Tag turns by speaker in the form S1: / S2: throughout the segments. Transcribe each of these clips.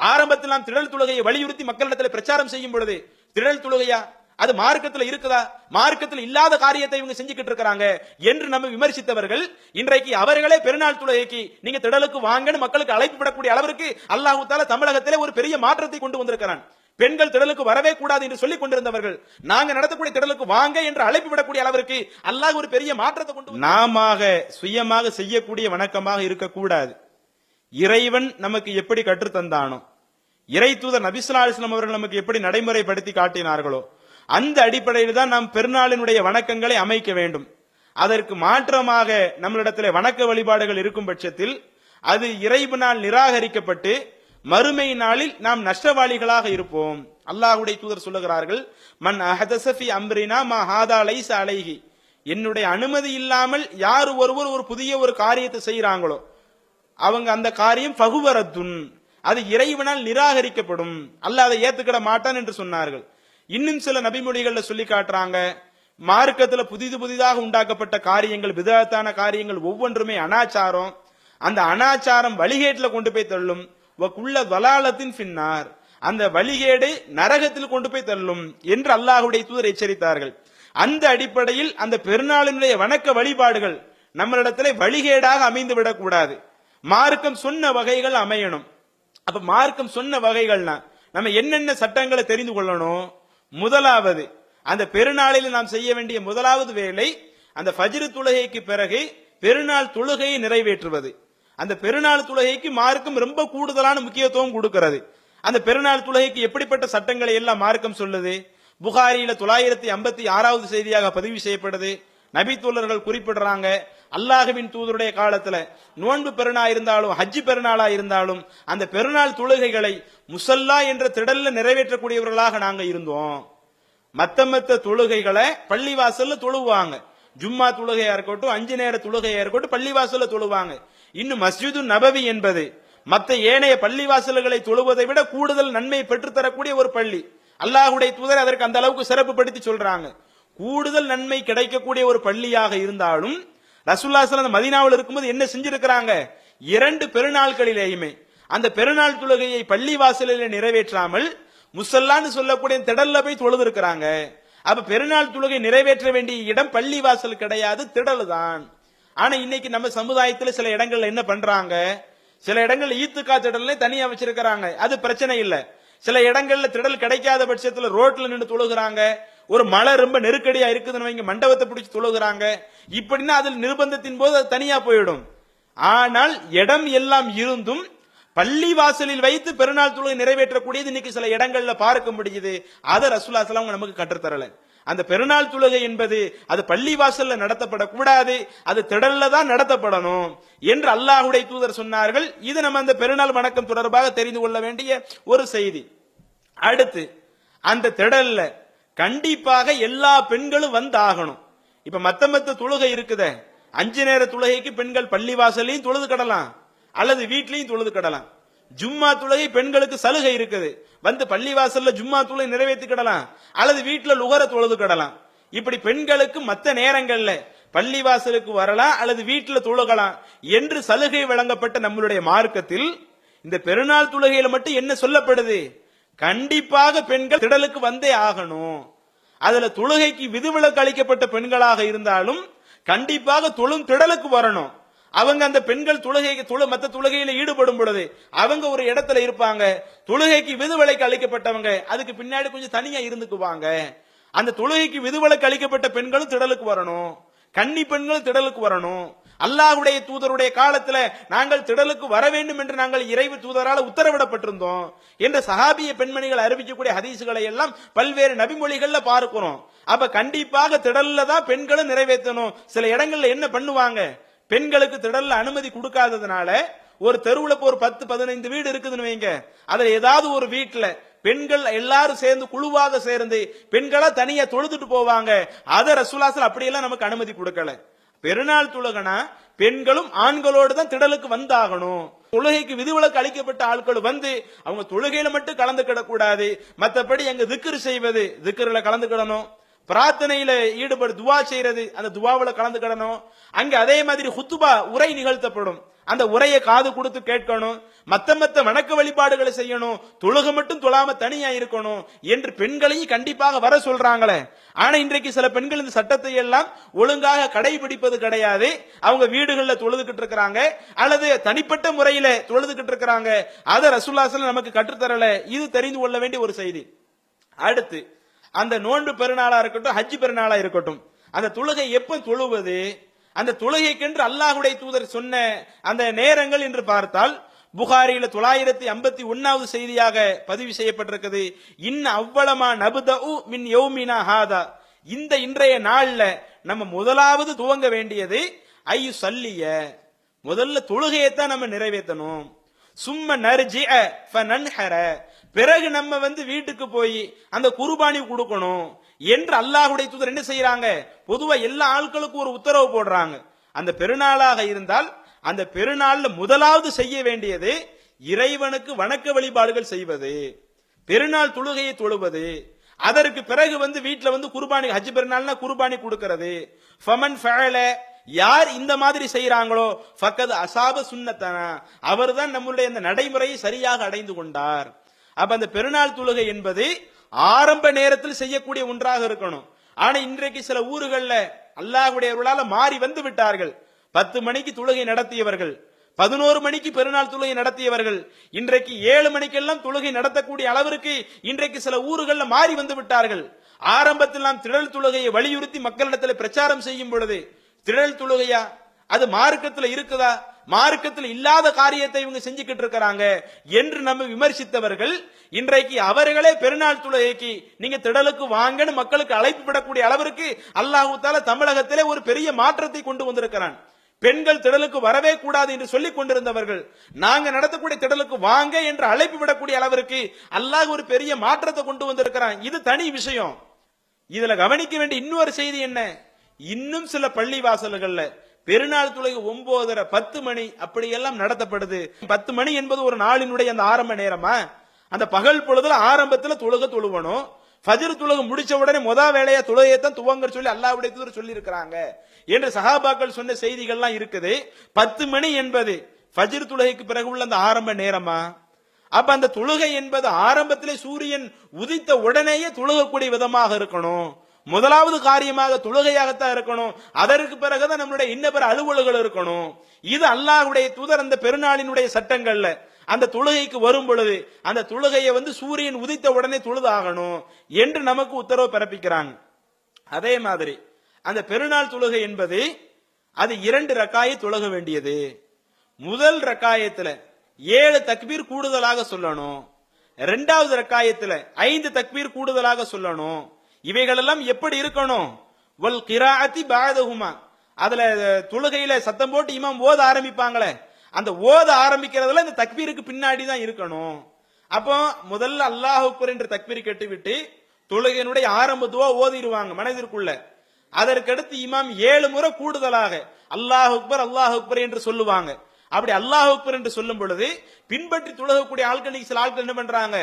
S1: ஆரம்பத்தில் நாம் திடல் தொழுகையை வலியுறுத்தி மக்களிடத்தில் பிரச்சாரம் செய்யும் பொழுது திடல் தொழுகையா அது மார்க்கத்தில் இருக்குதா, மார்க்கத்தில் இல்லாத காரியத்தை இவங்க செஞ்சுக்கிட்டு இருக்காங்க என்று நம்ம விமர்சித்தவர்கள் இன்றைக்கு அவர்களே பெருநாள் தொழுகைக்கு நீங்க திடலுக்கு வாங்கன்னு மக்களுக்கு அழைப்பு விடக்கூடிய அளவிற்கு அல்லாஹ் தஆலா தமிழகத்திலே ஒரு பெரிய மாற்றத்தை கொண்டு வந்திருக்கிறான். பெண்கள் திடலுக்கு வரவே கூடாது என்று சொல்லிக் கொண்டிருந்தவர்கள் நாங்க நடத்தக்கூடிய திடலுக்கு வாங்க என்று அழைப்பு விடக்கூடிய அளவிற்கு அல்லாஹ் ஒரு பெரிய மாற்றத்தை கொண்டு நாம சுயமாக செய்யக்கூடிய வணக்கமாக இருக்கக்கூடாது. இறைவன் நமக்கு எப்படி கற்றுத்தந்தானோ, இறை தூதர் நபி ஸல்லல்லாஹு அலைஹி வஸல்லம் அவர்கள் நமக்கு எப்படி நடைமுறைப்படுத்தி காட்டினார்களோ அந்த அடிப்படையில் தான் நாம் பெருநாளினுடைய வணக்கங்களை அமைக்க வேண்டும். அதற்கு மாற்றமாக நம்மளிடத்தில் வணக்க வழிபாடுகள் இருக்கும் பட்சத்தில் அது இறைவனால் நிராகரிக்கப்பட்டு மறுமை நாளில் நாம் நஷ்டவாளிகளாக இருப்போம். அல்லாஹ்வுடைய தூதர் சொல்லுகிறார்கள், மன் அஹதஸ ஃபீ அம்ரினா மா ஹாதா லைஸ அலைஹி, என்னுடைய அனுமதி இல்லாமல் யார் ஒருவர் ஒரு புதிய ஒரு காரியத்தை செய்யறாங்களோ அவங்க அந்த காரியம் ஃபஹுவரத்துன், அது இறைவனால் நிராகரிக்கப்படும், அல்லாஹ் அதை ஏத்துக்கிட மாட்டான் என்று சொன்னார்கள். இன்னும் சில நபிமொழிகள்ல சொல்லி காட்டுறாங்க, மார்க்கத்துல புதிதாக உண்டாக்கப்பட்ட காரியங்கள் பிதஅத்தான காரியங்கள் ஒவ்வொன்றுமே அனாச்சாரம், அந்த அனாச்சாரம் வழிகேட்டுல கொண்டு போய் தள்ளும். வகுல்ல வலாலத்தின் பின்னார், அந்த வழிகேடு நரகத்தில் கொண்டு போய் தள்ளும் என்று அல்லாஹ்வுடைய தூதர் எச்சரித்தார்கள். அந்த அடிப்படையில் அந்த பெருநாளினுடைய வணக்க வழிபாடுகள் நம்மளிடத்திலே வழிகேடாக அமைந்து விடக்கூடாது. மார்க்கம் சொன்ன வகைகள் அமையணும். அப்ப மார்க்கம் சொன்ன வகைகள்னா நம்ம என்னென்ன சட்டங்களை தெரிந்து கொள்ளணும். முதலாவது, அந்த பெருநாளில் நாம் செய்ய வேண்டிய முதலாவது வேலை அந்த ஃபஜ்ர் தொழுகைக்கு பிறகு பெருநாள் தொழுகையை நிறைவேற்றுவது. அந்த பெருநாள் தொழுகைக்கு மார்க்கம் ரொம்ப கூடுதலான முக்கியத்துவம் கொடுக்கிறது. அந்த பெருநாள் தொழுகைக்கு எப்படிப்பட்ட சட்டங்களை எல்லாம் மார்க்கம் சொல்லுது. புகாரியில 956வது செய்தியாக பதிவு செய்யப்படுது. நபி தோழர்கள் குறிப்பிடுறாங்க, அல்லாஹ்வின் தூதருடைய காலத்துல நோன்பு பெருநா இருந்தாலும் ஹஜ்ஜி பெருநாளா இருந்தாலும் அந்த பெருநாள் தொழுகைகளை முசல்லா என்ற திடல்ல நிறைவேற்றக்கூடியவர்களாக நாங்க இருந்தோம். மத்த தொழுகைகளை பள்ளிவாசல்ல தொழுவாங்க. ஜும்மா தொழுகையா இருக்கட்டும், 5 நேர தொழுகையா இருக்கட்டும், பள்ளிவாசல்ல தொழுவாங்க. இன்னும் மஸ்ஜிது நபவி என்பது மற்ற ஏனைய பள்ளிவாசல்களை தொழுவதை விட கூடுதல் நன்மை பெற்றுத்தரக்கூடிய ஒரு பள்ளி. அல்லாஹ்வுடைய தூதர் அதற்கு அந்த அளவுக்கு சிறப்புப்படுத்தி சொல்றாங்க. கூடுதல் நன்மை கிடைக்கக்கூடிய ஒரு பள்ளியாக இருந்தாலும் ரசூலுல்லாஹி ஸல்லல்லாஹு அலைஹி வஸல்லம் மதீனாவில் இருக்கும்போது என்ன செஞ்சிருக்கிறாங்க, 2 பெருநாட்களிலேயுமே அந்த பெருநாள் தொழுகையை பள்ளிவாசலில் நிறைவேற்றாமல் முசல்லான்னு சொல்லக்கூடிய திடல்ல போய் தொழுது இருக்கிறாங்க. அப்ப பெருநாள் தொழுகை நிறைவேற்ற வேண்டிய இடம் பள்ளிவாசல் கிடையாது, திடல் தான். ஆனா இன்னைக்கு நம்ம சமுதாயத்தில் சில இடங்கள்ல என்ன பண்றாங்க, சில இடங்கள் ஈத்துக்கா திடல்ல தனியா வச்சிருக்கிறாங்க, அது பிரச்சனை இல்ல. சில இடங்கள்ல திடல் கிடைக்காத பட்சத்துல ரோட்ல நின்று தொழுகிறாங்க. ஒரு மழை ரொம்ப நெருக்கடியா இருக்குதுன்னு வைங்க, மண்டபத்தை பிடிச்சு தொழுகிறாங்க. இப்படின்னா அதில் நிர்பந்தத்தின் போது அது தனியா போயிடும். ஆனால் இடம் எல்லாம் இருந்தும் பள்ளி வாசலில் வைத்து பெருநாள் தொழுகை நிறைவேற்றக்கூடியது இன்னைக்கு சில இடங்கள்ல பார்க்க முடியுது. அதை ரசூலுல்லாஹி ஸல்லல்லாஹு அலைஹி வஸல்லம் நமக்கு கற்றுத்தரல. அந்த பெருநாள் தொழுகை என்பது அது பள்ளி வாசல்ல நடத்தப்படக்கூடாது, அது திடல்ல தான் நடத்தப்படணும் என்று அல்லாஹ்வுடைய தூதர் சொன்னார்கள். இது நம்ம அந்த பெருநாள் வணக்கம் தொடர்பாக தெரிந்து கொள்ள வேண்டிய ஒரு செய்தி. அடுத்து, அந்த திடல்ல கண்டிப்பாக எல்லா பெண்களும் வந்தாகணும். இப்ப மத்த தொழுகை இருக்குதே, 5 நேர தொழுகைக்கு பெண்கள் பள்ளி வாசலையும் தொழுது கடலாம் அல்லது வீட்லயும் தொழுது கடலாம். ஜும்மா தொழுகை பெண்களுக்கு சலுகை இருக்குது, வந்து பள்ளி வாசல்ல ஜும்மா தொழுகை நிறைவேற்றி கடலாம் அல்லது வீட்டுல லுகர தொழுது கடலாம். இப்படி பெண்களுக்கு மற்ற நேரங்கள்ல பள்ளி வாசலுக்கு வரலாம் அல்லது வீட்டுல தொழுகலாம் என்று சலுகை வழங்கப்பட்ட நம்மளுடைய மார்க்கத்தில் இந்த பெருநாள் தொழுகையில மட்டும் என்ன சொல்லப்படுது, கண்டிப்பாக பெண்கள் திடலுக்கு வந்தே ஆகணும். அதுல தொழுகைக்கு விதிவிலக்கு அளிக்கப்பட்ட பெண்களாக இருந்தாலும் கண்டிப்பாக தொழும் திடலுக்கு வரணும். அவங்க அந்த பெண்கள் மற்ற தொழுகையில ஈடுபடும் பொழுது அவங்க ஒரு இடத்துல இருப்பாங்க. தொழுகைக்கு விதிவிலக்கு அளிக்கப்பட்டவங்க அதுக்கு பின்னாடி கொஞ்சம் தனியா இருந்துக்குவாங்க. அந்த தொழுகைக்கு விதிவிலக்கு அளிக்கப்பட்ட பெண்களும் திடலுக்கு வரணும், கன்னி பெண்களும் திடலுக்கு வரணும். அல்லாஹ்வுடைய தூதருடைய காலத்துல நாங்கள் திடலுக்கு வர வேண்டும் என்று நாங்கள் இறைவு தூதரால் உத்தரவிடப்பட்டிருந்தோம் என்ற சஹாபிய பெண்மணிகள் அறிவிக்கக்கூடிய ஹதீசுகளை எல்லாம் பல்வேறு நபிமொழிகள்ல பார்க்கிறோம். அப்ப கண்டிப்பாக திடல்ல தான் பெண்களும் நிறைவேற்றணும். சில இடங்கள்ல என்ன பண்ணுவாங்க, பெண்களுக்கு திடல்ல அனுமதி கொடுக்காததுனால ஒரு தெருவுல ஒரு 10-15 வீடு இருக்குதுன்னு வைங்க, அதுல ஏதாவது ஒரு வீட்டுல பெண்கள் எல்லாரும் சேர்ந்து குழுவாக சேர்ந்து பெண்களா தனியா தொழுதுட்டு போவாங்க. அத ரசூலுல்லாஹி அப்படியெல்லாம் நமக்கு அனுமதி கொடுக்கல. பெருநாள் தொழுகனா பெண்களும் ஆண்களோடு தான் திடலுக்கு வந்தாகணும். தொழுகைக்கு விதிவிலக்கு அளிக்கப்பட்ட ஆட்கள் வந்து அவங்க தொழுகையில மட்டும் கலந்துக்கிடக்கூடாது. மற்றபடி அங்க திக்ர் செய்வது, திக்ர்ல கலந்துக்கிடணும். பிரார்த்தனையில ஈடுபடு துவா செய்யறது, அந்த துவாவுல கலந்துக்கிடணும். அங்க அதே மாதிரி ஹுத்துபா உரை நிகழ்த்தப்படும், அந்த உரையை காது கொடுத்து கேட்கணும், மத்த வணக்க வழிபாடுகளை செய்யணும், தொழுக மட்டும் தொழாம தனியா இருக்கணும் என்று பெண்களையும் கண்டிப்பாக வர சொல்றாங்களே. ஆனா இன்றைக்கு சில பெண்கள் இந்த சட்டத்தை எல்லாம் ஒழுங்காக கடைபிடிப்பது கிடையாது. அவங்க வீடுகள்ல தொழுதுகிட்டு இருக்கிறாங்க அல்லது தனிப்பட்ட முறையில தொழுதுகிட்டு இருக்கிறாங்க. அதை ரசூலுல்லாஹி ஸல்லல்லாஹு அலைஹி வஸல்லம் நமக்கு கற்றுத்தரல. இது தெரிந்து கொள்ள வேண்டிய ஒரு செய்தி. அடுத்து அந்த நோன்பு பெருநாளா இருக்கட்டும், ஹஜ் பெருநாளா இருக்கட்டும், அந்த தொழுகை எப்ப தொழுவது, அந்த தொழுகைக்கென்று அல்லாஹ்வுடைய தூதர் சொன்ன அந்த நேரங்கள் என்று பார்த்தால் புகாரியில 951வது செய்தியாக பதிவு செய்யப்பட்டிருக்கிறது. அவ்வளமா நபுதஉ மின் யௌமினா ஹாதா, இந்த இன்றைய நாள்ல நம்ம முதலாவது துவங்க வேண்டியது ஐயு சல்லிய, முதல்ல தொழுகையைத்தான் நம்ம நிறைவேற்றணும். சும்ம நர்ஜிஅ ஃபனன்ஹர, பிறகு நம்ம வீட்டுக்கு போய் அந்த குர்பானி கொடுக்கணும் என்று அல்லாஹ்வுடைய தூதர் என்ன செய்யறாங்க, பொதுவா எல்லா ஆட்களுக்கும் ஒரு உத்தரவு போடுறாங்க. அந்த பெருநாளாக இருந்தால் அந்த பெருநாள்ல முதலாவது செய்ய வேண்டியது இறைவனுக்கு வணக்க வழிபாடுகள் செய்வது, பெருநாள் தொழுகையை தொழுவது. அதற்கு பிறகு வீட்டுல குர்பானி, ஹஜ் பெருநாள்னா குர்பானி கொடுக்கிறது. ஃபமன் ஃபஅல, யார் இந்த மாதிரி செய்யறாங்களோ ஃபக்கத் அசாப சுன்னத்தனா, அவர்தான் நம்முடைய அந்த நடைமுறையை சரியாக அடைந்து கொண்டார். அப்ப அந்த பெருநாள் தொழுகை என்பது ஆரம்ப நேரத்தில் செய்யக்கூடிய ஒன்றாக இருக்கணும். ஆனா இன்றைக்கு சில ஊர்கள்ல அல்லாஹ்வுடைய அருளால மாறி வந்து விட்டார்கள். 10 மணிக்கு தொழுகை நடத்தியவர்கள், 11 மணிக்கு பெருநாள் தொழுகை நடத்தியவர்கள், இன்றைக்கு 7 மணிக்கெல்லாம் தொழுகை நடத்தக்கூடிய அளவிற்கு இன்றைக்கு சில ஊர்கள்ல மாறி வந்து விட்டார்கள். ஆரம்பத்தில் நாம் திடல் தொழுகையை வலியுறுத்தி மக்களிடத்தில் பிரச்சாரம் செய்யும் பொழுது, திடல் தொழுகையா அது மார்க்கத்தில் இருக்குதா, மார்க்கத்தில் இல்லாத காரியத்தை இவங்க செஞ்சுக்கிட்டு இருக்கிறாங்க என்று நம்ம விமர்சித்தவர்கள் இன்றைக்கு அவர்களே பெருநாள் தொழுகைக்கு நீங்க திடலுக்கு வாங்கன்னு மக்களுக்கு அழைப்பு விடக்கூடிய அளவிற்கு அல்லாஹ் தஆலா தமிழகத்திலே ஒரு பெரிய மாற்றத்தை கொண்டு வந்திருக்கிறான். பெண்கள் திடலுக்கு வரவே கூடாது என்று சொல்லிக் கொண்டிருந்தவர்கள் நாங்க நடத்தக்கூடிய திடலுக்கு வாங்க என்று அழைப்பு விடக்கூடிய அளவிற்கு அல்லாஹ் ஒரு பெரிய மாற்றத்தை கொண்டு வந்திருக்கிறான். இது தனி விஷயம். இதுல கவனிக்க வேண்டிய இன்னொரு செய்தி என்ன, இன்னும் சில பள்ளி வாசல்கள்ல பெருநாள் தொழுகை 9:30 10 மணி அப்படியெல்லாம் நடத்தப்படுது. 10 மணி என்பது ஒரு நாளினுடைய அந்த ஆரம்ப நேரமா, அந்த பகல் பொழுதுல ஆரம்பத்துல தொழுவணும். ஃபஜ்ர் தொழுகை முடிச்ச உடனே வேலையா தொழுகையத்தான் துவங்க சொல்லி அல்லாஹ்வுடைய தூதர் சொல்லி இருக்கிறாங்க என்று சஹாபாக்கள் சொன்ன செய்திகள்லாம் இருக்குது. 10 மணி என்பது ஃபஜ்ர் தொழுகைக்கு பிறகு உள்ள அந்த ஆரம்ப நேரமா? அப்ப அந்த தொழுகை என்பது ஆரம்பத்திலே சூரியன் உதித்த உடனேயே தொழுகக்கூடிய விதமாக இருக்கணும். முதலாவது காரியமாக தொழுகையாகத்தான் இருக்கணும். அதற்கு பிறகுதான் நம்மளுடைய இன்னபிற அலுவல்கள் இருக்கணும். இது அல்லாஹ்வுடைய தூதர் அந்த பெருநாளினுடைய சட்டங்கள்ல அந்த தொழுகைக்கு வரும் பொழுது அந்த தொழுகையை சூரியன் உதித்த உடனே தொழுது ஆகணும் என்று நமக்கு உத்தரவு பிறப்பிக்கிறாங்க. அதே மாதிரி அந்த பெருநாள் தொழுகை என்பது அது 2 ரக்காயை தொழுக வேண்டியது. முதல் ரக்காயத்துல 7 தக்பீர் கூடுதலாக சொல்லணும். 2வது ரக்காயத்துல 5 தக்பீர் கூடுதலாக சொல்லணும். இவைகளெல்லாம் எப்படி இருக்கணும், வல் கிராஅத்தி பஅதஹுமா, அதுல தொழுகையில சத்தம் போட்டு இமாம் ஓத ஆரம்பிப்பாங்களே, அந்த ஓத ஆரம்பிக்கிறதுல இந்த தக்பீருக்கு பின்னாடி தான் இருக்கணும். அப்போ முதல்ல அல்லாஹ் அக்பர் என்று தக்பீர் கட்டிவிட்டு தொழுகையினுடைய ஆரம்ப துவா ஓதிடுவாங்க மனதிற்குள்ள. அதற்கடுத்து இமாம் 7 முறை கூடுதலாக அல்லாஹ் அக்பர் என்று சொல்லுவாங்க. அப்படி அல்லாஹ் அக்பர் என்று சொல்லும் பொழுது பின்பற்றி தொழுகக்கூடிய ஆட்கள் சில ஆட்கள் என்ன பண்றாங்க,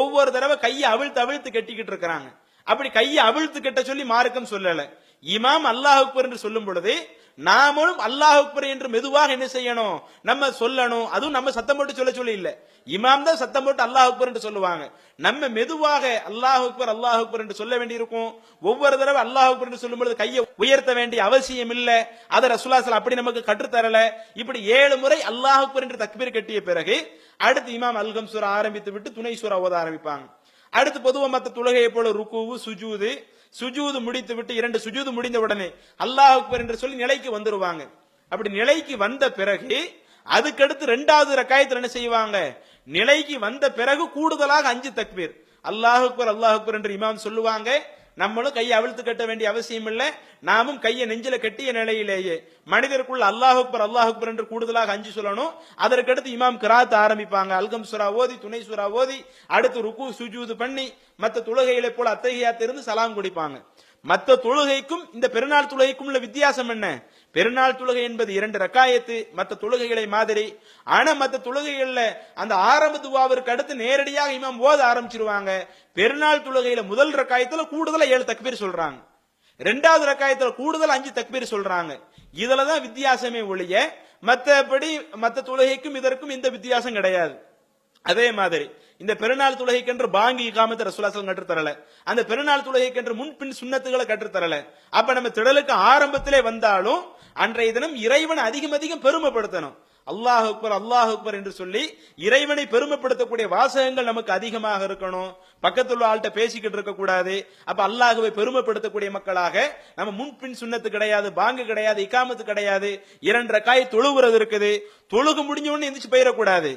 S1: ஒவ்வொரு தடவை கையை அவிழ்த்து கட்டிக்கிட்டு இருக்கிறாங்க. அப்படி கையை அவிழ்த்து கட்ட சொல்லி மார்க்கம் சொல்லல. இமாம் அல்லாஹ் அக்பர் என்று சொல்லும் பொழுது நாமளும் அல்லாஹ் அக்பர் என்று மெதுவாக என்ன செய்யணும், நம்ம சொல்லணும். அதுவும் நம்ம சத்தம் போட்டு சொல்ல இல்ல, இமாம் தான் சத்தம் போட்டு அல்லாஹ் அக்பர் என்று சொல்லுவாங்க. நம்ம மெதுவாக அல்லாஹ் அக்பர் என்று சொல்ல வேண்டியிருக்கும். ஒவ்வொரு தடவை அல்லாஹ் அக்பர் என்று சொல்லும் பொழுது கையை உயர்த்த வேண்டிய அவசியம் இல்ல. அதை ரசூலுல்லாஹி ஸல்லல்லாஹு அப்படி நமக்கு கற்றுத்தரல. இப்படி 7 முறை அல்லாஹ் அக்பர் என்று தக்பீர் கட்டிய பிறகு அடுத்து இமாம் அல்கம் சூரா ஆரம்பித்து விட்டு துணை சூரா ஓத ஆரம்பிப்பாங்க. அடுத்து பொதுவா மத்த தொழுகையை போல ருக்குவு சுஜூது முடித்து விட்டு 2 சுஜூது முடிந்த உடனே அல்லாஹ் அக்பர் என்று சொல்லி நிலைக்கு வந்துருவாங்க. அப்படி நிலைக்கு வந்த பிறகு அதுக்கடுத்து 2வது ரக்காயத்துல என்ன செய்வாங்க, நிலைக்கு வந்த பிறகு கூடுதலாக 5 தக்பீர் அல்லாஹ் அக்பர் என்று இமாம் சொல்லுவாங்க. நம்மளும் கையை அவிழ்த்து கட்ட வேண்டிய அவசியம் இல்லை. நாமும் கையை நெஞ்சில கட்டிய நிலையிலேயே மனிதருக்குள்ள அல்லாஹ் அக்பர் என்று கூடுதலாக 5 சொல்லணும். அதற்கடுத்து இமாம் கிராத் ஆரம்பிப்பாங்க. அல்கம் சூரா ஓதி துணை சூரா ஓதி அடுத்து ருக்கு சுஜூது பண்ணி மத்த தொழுகைகளை போல அத்தஹியாத் இருந்து சலாம் குடிப்பாங்க. மத்த தொழுகைக்கும் இந்த பெருநாள் தொழுகைக்கும் உள்ள வித்தியாசம் என்ன, பெருநாள் தொழுகை என்பது 2 ரக்காயத்து மத்த தொழுகைகளை மாதிரி. ஆனா மத்த தொழுகைகள்ல அந்த ஆரம்ப துவாவிற்கு அடுத்து நேரடியாக இமாம் ஓத ஆரம்பிச்சிருவாங்க. பெருநாள் தொழுகையில முதல் ரக்காயத்துல கூடுதலா 7 தக்பீர் சொல்றாங்க, 2வது ரக்காயத்துல கூடுதல் 5 தக்பீர் சொல்றாங்க. இதுலதான் வித்தியாசமே ஒழிய மற்றபடி மற்ற தொழுகைக்கும் இதற்கும் இந்த வித்தியாசம் கிடையாது. அதே மாதிரி இந்த பெருநாள் தொழுகைக்கென்று பாங்கி இகாமத்தை ரசூலுல்லாஹி ஸல்லல்லாஹு அலைஹி வஸல்லம் கற்றுத்தரல. அந்த பெருநாள் தொழுகைக்கென்று முன்பின் சுன்னத்துகளை கற்றுத்தரல. அப்ப நம்ம திடலுக்கு ஆரம்பத்திலே வந்தாலும் அன்றைய தினம் இறைவனை அதிகம் அதிகம் பெருமைப்படுத்தணும். அல்லாஹ் அக்பர் அல்லாஹ் அக்பர் என்று சொல்லி இறைவனை பெருமைப்படுத்தக்கூடிய வாசகங்கள் நமக்கு அதிகமாக இருக்கணும். பக்கத்துல ஆள்கிட்ட பேசிக்கிட்டு இருக்க கூடாது. அப்ப அல்லாஹ்வை பெருமைப்படுத்தக்கூடிய மக்களாக நம்ம முன்பின் சுன்னத்து கிடையாது, பாங்கு கிடையாது, இகாமத்து கிடையாது, 2 ரக்காய் தொழுகிறது இருக்குது. தொழுகு முடிஞ்ச உடனே எந்திரிச்சு போயிடக்கூடாது.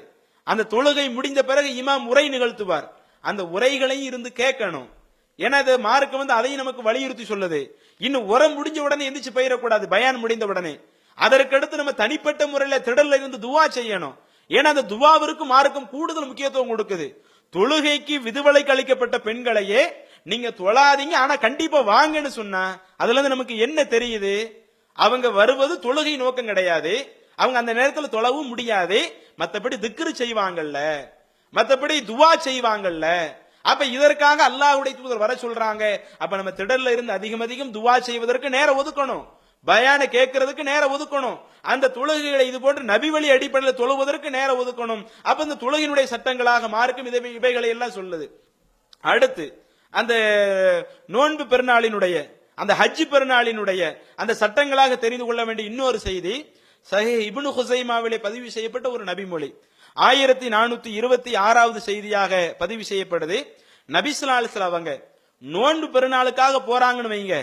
S1: அந்த தொழுகை முடிந்த பிறகு இமாம் உரை நிகழ்த்துவார். அந்த உரைகளையும் இருந்து கேட்கணும். ஏன்னா அது மார்க்கம் அதையும் நமக்கு வலியுறுத்தி சொல்லுது. இன்னும் உரம் முடிஞ்ச உடனே எந்திரிச்சு போயிடக்கூடாது பயான் முடிந்த உடனே. அதற்கடுத்து நம்ம தனிப்பட்ட முறையில திடல்ல இருந்து துவா செய்யணும். ஏன்னா அந்த துவாவிற்கு மார்க்கம் கூடுதல் முக்கியத்துவம் கொடுக்குது. தொழுகைக்கு விதிவிலக்கு அளிக்கப்பட்ட பெண்களையே நீங்க தொழாதீங்க ஆனா கண்டிப்பா வாங்கன்னு சொன்னா அதுல இருந்து நமக்கு என்ன தெரியுது? அவங்க வருவது தொழுகை நோக்கம் கிடையாது. அவங்க அந்த நேரத்தில் தொழவும் முடியாது. மத்தபடி திக்ரு செய்வாங்கல்ல, மத்தபடி துவா செய்வாங்கல்ல. அப்ப இதற்காக அல்லாஹ்வுடைய தூதர் வர சொல்றாங்க. அப்ப நம்ம திடல்ல இருந்து அதிகம் அதிகம் துவா செய்வதற்கு நேரம் ஒதுக்கணும். பயான கேட்கறதுக்கு நேரம் ஒதுக்கணும். அந்த தொழுகைகளை இது போன்று நபி வழி அடிப்படையில் தொழுவதற்கு நேரம் ஒதுக்கணும். அப்ப இந்த தொழுகையினுடைய சட்டங்களாக மார்க்கும் இவைகளை எல்லாம் சொல்லுது. அடுத்து அந்த நோன்பு பெருநாளினுடைய அந்த ஹஜ் பெருநாளினுடைய அந்த சட்டங்களாக தெரிந்து கொள்ள வேண்டிய இன்னொரு செய்தி சஹீஹ் இப்னு ஹுஸைமாவிலே பதிவு செய்யப்பட்ட ஒரு நபிமொழி 1426வது செய்தியாக பதிவு செய்யப்படுது. நபி ஸல்லல்லாஹு அலைஹி வஸல்லம் அவங்க நோன்பு பெருநாளுக்காக போறாங்கன்னு வைங்க,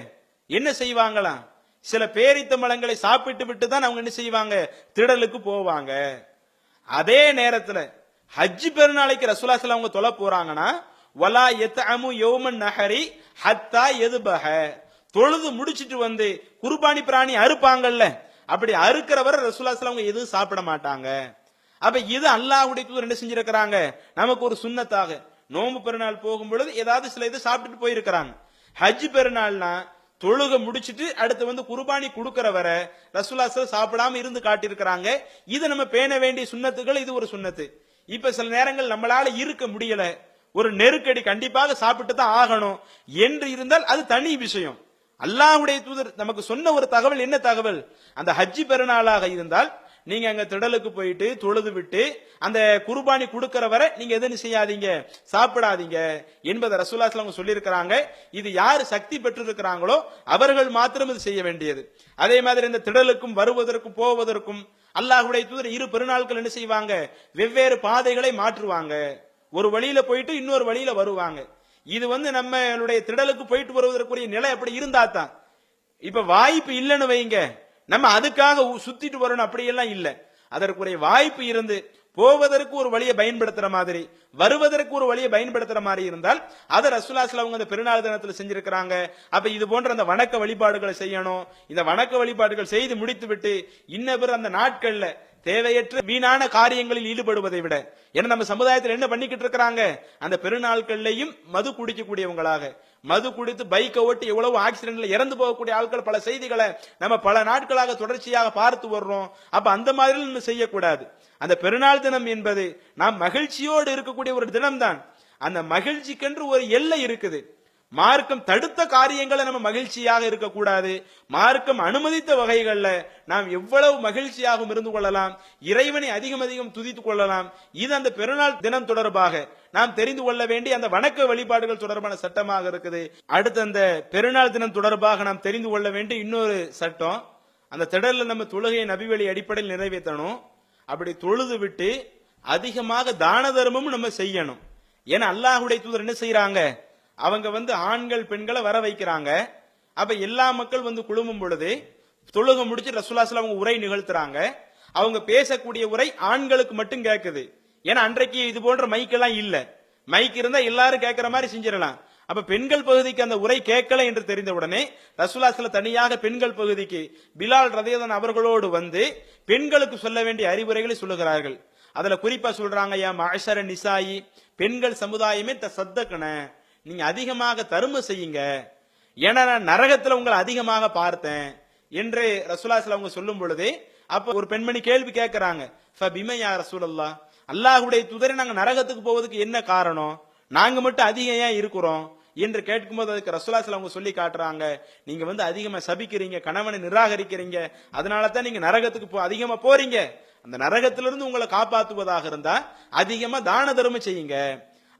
S1: என்ன செய்வாங்களாம்? சில பேரித்த மலங்களை சாப்பிட்டு விட்டு தான் அவங்க என்ன செய்வாங்க? திடலுக்கு போவாங்க. அதே நேரத்துல ஹஜ் பெருநாளைக்கு ரசூலுல்லாஹி ஸல்லல்லாஹு அலைஹி வஸல்லம் அவங்க தொழ போறாங்கன்னா வலா யத்அமு யௌமன் நஹரி ஹத்தா யதுபஹ, தொழுது முடிச்சிட்டு வந்து குர்பானி பிராணி அறுப்பாங்கல்ல, அப்படி அறுக்கிறவரை ரசூலுல்லாஹி ஸல்லல்லாஹு அலைஹி வஸல்லம் அவங்க எதுவும் சாப்பிட மாட்டாங்க. அப்ப இது அல்லாஹ்வுடைய தூதர் என்ன செஞ்சிருக்கிறாங்க? நமக்கு ஒரு சுன்னத்தாக நோன்பு பெருநாள் போகும் பொழுது ஏதாவது சில இது சாப்பிட்டுட்டு போயிருக்கிறாங்க. ஹஜ் பெருநாள்னா தொழுக முடிச்சிட்டு அடுத்து வந்து குர்பானி கொடுக்கிற வரை ரசூலுல்லாஹி ஸல்லல்லாஹு அலைஹி வஸல்லம் சாப்பிடாம இருந்து காட்டியிருக்கிறாங்க. இது நம்ம பேண வேண்டிய சுன்னத்துகள். இது ஒரு சுன்னத்து. இப்ப சில நேரங்கள் நம்மளால இருக்க முடியல, ஒரு நெருக்கடி, கண்டிப்பாக சாப்பிட்டு தான் ஆகணும் என்று இருந்தால் அது தனி விஷயம். அல்லாஹ்வுடைய தூதர் நமக்கு சொன்ன ஒரு தகவல் என்ன தகவல்? அந்த ஹஜ் பெருநாளாக இருந்தால் நீங்க அங்க திடலுக்கு போயிட்டு தொழுது விட்டு அந்த குர்பானி கொடுக்கிற வரை நீங்க எதுவும் செய்யாதீங்க, சாப்பிடாதீங்க என்பதை ரசூலுல்லாஹி ஸல்லல்லாஹு அலைஹி வஸல்லம் சொல்லியிருக்கிறாங்க. இது யார் சக்தி பெற்றிருக்கிறாங்களோ அவர்கள் மாத்திரம் இது செய்ய வேண்டியது. அதே மாதிரி இந்த திடலுக்கும் வருவதற்கும் போவதற்கும் அல்லாஹ்வுடைய தூதர் இரு பெருநாட்கள் என்ன செய்வாங்க? வெவ்வேறு பாதைகளை மாற்றுவாங்க. ஒரு வழியில போயிட்டு இன்னொரு வழியில வருவாங்க. இது நம்மளுடைய திடலுக்கு போயிட்டு வருவதற்குரிய நிலை அப்படி இருந்தா தான். இப்ப வாய்ப்பு இல்லைன்னு வைங்க, நம்ம அதுக்காக சுத்திட்டு வரணும் அப்படியெல்லாம் இல்ல. அதற்குரிய வாய்ப்பு இருந்து போவதற்கு ஒரு வழியை பயன்படுத்துற மாதிரி வருவதற்கு ஒரு வழியை பயன்படுத்துற மாதிரி இருந்தால் அதை ரசூலுல்லாஹி ஸல்லல்லாஹு அலைஹி வஸல்லம் அந்த பெருநாள் தினத்தில் செஞ்சிருக்கிறாங்க. அப்ப இது போன்ற அந்த வணக்க வழிபாடுகளை செய்யணும். இந்த வணக்க வழிபாடுகள் செய்து முடித்து விட்டு இன்னொரு அந்த நாட்கள்ல தேவையற்ற வீணான காரியங்களில் ஈடுபடுவதை விட, ஏன்னா நம்ம சமுதாயத்தில் என்ன பண்ணிக்கிட்டு இருக்கிறாங்க? அந்த பெருநாட்கள்லையும் மது குடிக்கக்கூடியவங்களாக, மது குடித்து பைக்கை ஓட்டி எவ்வளவு ஆக்சிடென்ட்ல இறந்து போகக்கூடிய ஆட்கள் பல செய்திகளை நம்ம பல நாட்களாக தொடர்ச்சியாக பார்த்து வர்றோம். அப்ப அந்த மாதிரி நம்ம செய்யக்கூடாது. அந்த பெருநாள் தினம் என்பது நாம் மகிழ்ச்சியோடு இருக்கக்கூடிய ஒரு தினம் தான். அந்த மகிழ்ச்சிக்கென்று ஒரு எல்லை இருக்குது. மார்க்கம் தடுத்த காரியங்களை நம்ம மகிழ்ச்சியாக இருக்கக்கூடாது. மார்க்கம் அனுமதித்த வகைகள்ல நாம் எவ்வளவு மகிழ்ச்சியாகவும் இருந்து கொள்ளலாம், இறைவனை அதிகம் அதிகம் துதித்துக் கொள்ளலாம். இது அந்த பெருநாள் தினம் தொடர்பாக நாம் தெரிந்து கொள்ள வேண்டிய அந்த வணக்க வழிபாடுகள் தொடர்பான சட்டமாக இருக்குது. அடுத்து அந்த பெருநாள் தினம் தொடர்பாக நாம் தெரிந்து கொள்ள வேண்டிய இன்னொரு சட்டம், அந்த திடல்ல நம்ம தொழுகையை நபிவழி அடிப்படையில் நிறைவேற்றணும். அப்படி தொழுது விட்டு அதிகமாக தான தர்மமும் நம்ம செய்யணும். ஏன்னா அல்லாஹ்வுடைய தூதர் என்ன செய்யறாங்க? அவங்க ஆண்கள் பெண்களை வர வைக்கிறாங்க. அப்ப எல்லா மக்கள் குழுமும் பொழுது தொழுகை முடிச்சு ரசூலுல்லாஹி ஸல்லல்லாஹு அலைஹி வஸல்லம் அவங்க உரை நிகழ்த்துறாங்க. அவங்க பேசக்கூடிய உரை ஆண்களுக்கு மட்டும் கேட்குது. ஏன்னா அன்றைக்கு இது போன்ற மைக் எல்லாம் இல்ல. மைக் இருந்தா எல்லாரும் கேட்கிற மாதிரி செஞ்சிடலாம். அப்ப பெண்கள் பகுதிக்கு அந்த உரை கேட்கல என்று தெரிந்த உடனே ரசூலுல்லாஹி ஸல்லல்லாஹு அலைஹி வஸல்லம் தனியாக பெண்கள் பகுதிக்கு பிலால் ரலியல்லாஹு அவர்களோடு பெண்களுக்கு சொல்ல வேண்டிய அறிவுரைகளை சொல்லுகிறார்கள். அதுல குறிப்பா சொல்றாங்க, யா மஅஷர நிசாயி, பெண்கள் சமுதாயமே தசத்தகன, நீங்க அதிகமாக தர்ம செய்யுங்க, ஏன்னா நான் நரகத்துல உங்களை அதிகமாக பார்த்தேன் என்று ரசூலுல்லாஹி ஸல்லல்லாஹு அலைஹி வஸல்லம் சொல்லும் பொழுது அப்ப ஒரு பெண்மணி கேள்வி கேட்கிறாங்க, ஃபபிம யா ரசூலல்லாஹ், அல்லாஹ்வுடைய தூதரே நாங்க நரகத்துக்கு போவதுக்கு என்ன காரணம்? நாங்க மட்டும் அதிகம் ஏன் இருக்கிறோம்? என்று கேட்கும்போது அதுக்கு ரசூலுல்லாஹி ஸல்லல்லாஹு அலைஹி வஸல்லம் அவங்க சொல்லி காட்டுறாங்க, நீங்க வந்து அதிகமா சபிக்கிறீங்க, கணவனை நிராகரிக்கிறீங்க, அதனால தான் நீங்க நரகத்துக்கு அதிகமா போறீங்க. அந்த நரகத்திலிருந்து உங்களை காப்பாற்றுவதாக இருந்தா அதிகமா தான தர்மம் செய்யுங்க.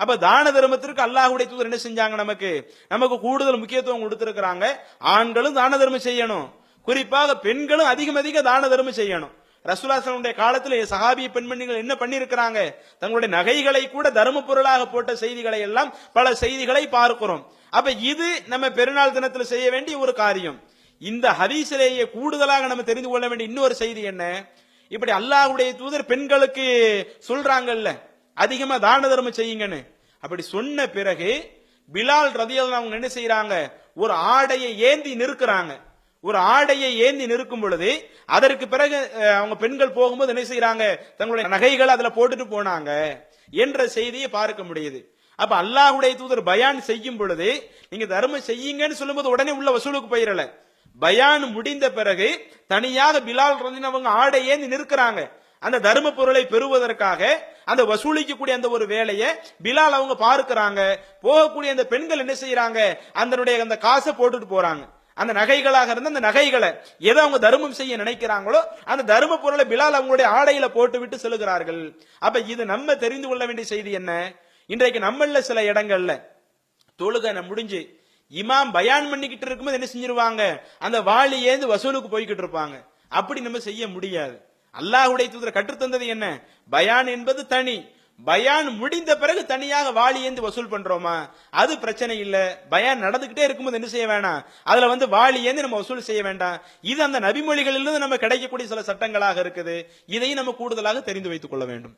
S1: அப்ப தான தர்மத்திற்கு அல்லாஹ்வுடைய தூதர் என்ன செஞ்சாங்க? நமக்கு கூடுதல் முக்கியத்துவம் கொடுத்திருக்கிறாங்க. ஆண்களும் தான தர்மம் செய்யணும், குறிப்பாக பெண்களும் அதிக தான தர்மம் செய்யணும். ரசூலுல்லாஹி ஸல்லல்லாஹு அலைஹி வஸல்லம் காலத்துல சஹாபிய பெண்மணிகள் என்ன பண்ணிருக்கிறாங்க? தங்களுடைய நகைகளை கூட தர்ம பொருளாக போட்ட செய்திகளை எல்லாம் பல செய்திகளை பார்க்கிறோம். அப்ப இது நம்ம பெருநாள் தினத்துல செய்ய வேண்டிய ஒரு காரியம். இந்த ஹதீஸிலேயே கூடுதலாக நம்ம தெரிந்து கொள்ள வேண்டிய இன்னொரு செய்தி என்ன? இப்படி அல்லாஹ்வுடைய தூதர் பெண்களுக்கு சொல்றாங்கல்ல அதிகமா தான தர்மம் செய்யுங்கன்னு, அப்படி சொன்ன பிறகு பிலால் ரலியல்லாஹு அன்ஹு என்ன செய்யறாங்க? ஒரு ஆடையை ஏந்தி நிற்கிறாங்க. ஒரு ஆடையை ஏந்தி நிற்கும் பொழுது அதற்கு பிறகு அவங்க பெண்கள் போகும்போது என்ன செய்யறாங்க? தங்களுடைய நகைகளை அதுல போட்டுட்டு போனாங்க என்ற செய்தியை பார்க்க முடியுது. அப்ப அல்லாஹ்வுடைய தூதர் பயான் செய்யும் பொழுது நீங்க தர்மம் செய்யுங்கன்னு சொல்லும்போது உடனே உள்ள வசூலுக்கு போயிடல. பயான் முடிந்த பிறகு தனியாக பிலால் ரலியல்லாஹு அன்ஹு ஆடை ஏந்தி நிற்கிறாங்க. அந்த தர்ம பொருளை பெறுவதற்காக அந்த வசூலிக்கக்கூடிய அந்த ஒரு வேலையை பிலால் அவங்க பார்க்கிறாங்க. போகக்கூடிய அந்த பெண்கள் என்ன செய்யறாங்க? அந்த காசை போட்டுட்டு போறாங்க. அந்த நகைகளாக இருந்த அந்த நகைகளை எதை அவங்க தர்மம் செய்ய நினைக்கிறாங்களோ அந்த தர்ம பொருளை பிலால் அவங்களுடைய ஆடையில போட்டு விட்டு செல்கிறார்கள். அப்ப இது நம்ம தெரிந்து கொள்ள வேண்டிய செய்தி என்ன? இன்றைக்கு நம்மள சில இடங்கள்ல தொழுகை முடிஞ்சு இமாம் பயான் பண்ணிக்கிட்டு இருக்கும்போது என்ன செஞ்சிருவாங்க? அந்த வாளி ஏந்து வசூலுக்கு போய்கிட்டு இருப்பாங்க. அப்படி நம்ம செய்ய முடியாது. அல்லாஹ்வுடைய தூதர் கற்றுத்தந்தது என்ன? பயான் என்பது தனி, பயான் முடிந்த பிறகு தனியாக வாளி ஏந்து வசூல் பண்றோமா அது பிரச்சனை இல்ல. பயான் நடந்துகிட்டே இருக்கும்போது என்ன செய்ய வேண்டாம்? அதுல வாளி ஏந்து நம்ம வசூல் செய்ய வேண்டாம். இது அந்த நபிமொழிகளிலிருந்து நம்ம கிடைக்கக்கூடிய சில சட்டங்களாக இருக்குது. இதையும் நம்ம கூடுதலாக தெரிந்து வைத்துக் கொள்ள வேண்டும்.